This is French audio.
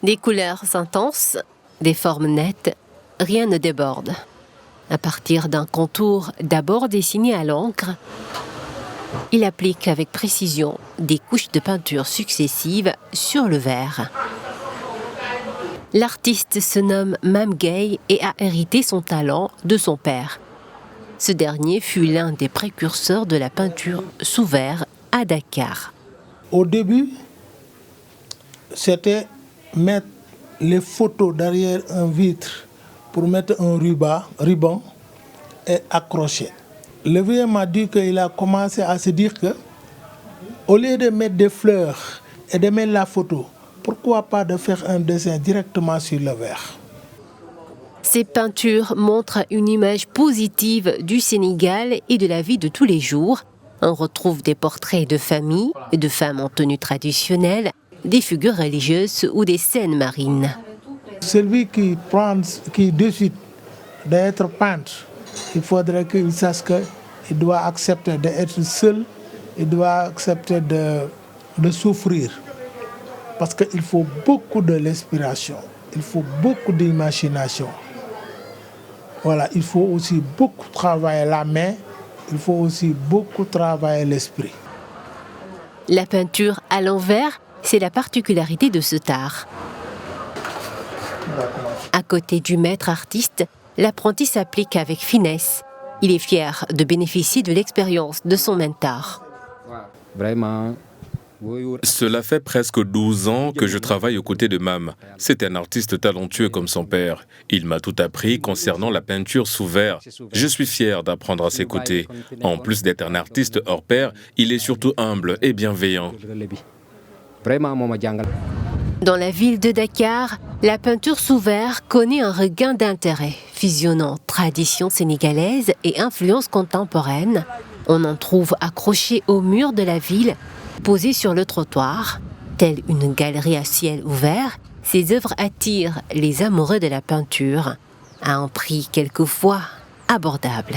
Des couleurs intenses, des formes nettes, rien ne déborde. À partir d'un contour d'abord dessiné à l'encre, il applique avec précision des couches de peinture successives sur le verre. L'artiste se nomme Mam Gueye et a hérité son talent de son père. Ce dernier fut l'un des précurseurs de la peinture sous verre à Dakar. Au début, c'était mettre les photos derrière un vitre pour mettre un ruban et accrocher. Le vieux m'a dit qu'il a commencé à se dire que, au lieu de mettre des fleurs et de mettre la photo, pourquoi pas de faire un dessin directement sur le verre? Ces peintures montrent une image positive du Sénégal et de la vie de tous les jours. On retrouve des portraits de familles, de femmes en tenue traditionnelle, des figures religieuses ou des scènes marines. Celui qui décide d'être peintre, il faudrait qu'il sache qu'il doit accepter d'être seul, il doit accepter de souffrir. Parce qu'il faut beaucoup de l'inspiration, il faut beaucoup d'imagination. Voilà, il faut aussi beaucoup travailler la main, il faut aussi beaucoup travailler l'esprit. La peinture à l'envers, c'est la particularité de cet art. À côté du maître artiste, l'apprenti s'applique avec finesse. Il est fier de bénéficier de l'expérience de son mentor. Vraiment. Cela fait presque 12 ans que je travaille aux côtés de Mam. C'est un artiste talentueux comme son père. Il m'a tout appris concernant la peinture sous verre. Je suis fier d'apprendre à ses côtés. En plus d'être un artiste hors pair, il est surtout humble et bienveillant. Dans la ville de Dakar, la peinture sous verre connaît un regain d'intérêt. Fusionnant tradition sénégalaise et influence contemporaine, on en trouve accrochés au mur de la ville, posées sur le trottoir. Telle une galerie à ciel ouvert, ces œuvres attirent les amoureux de la peinture à un prix quelquefois abordable.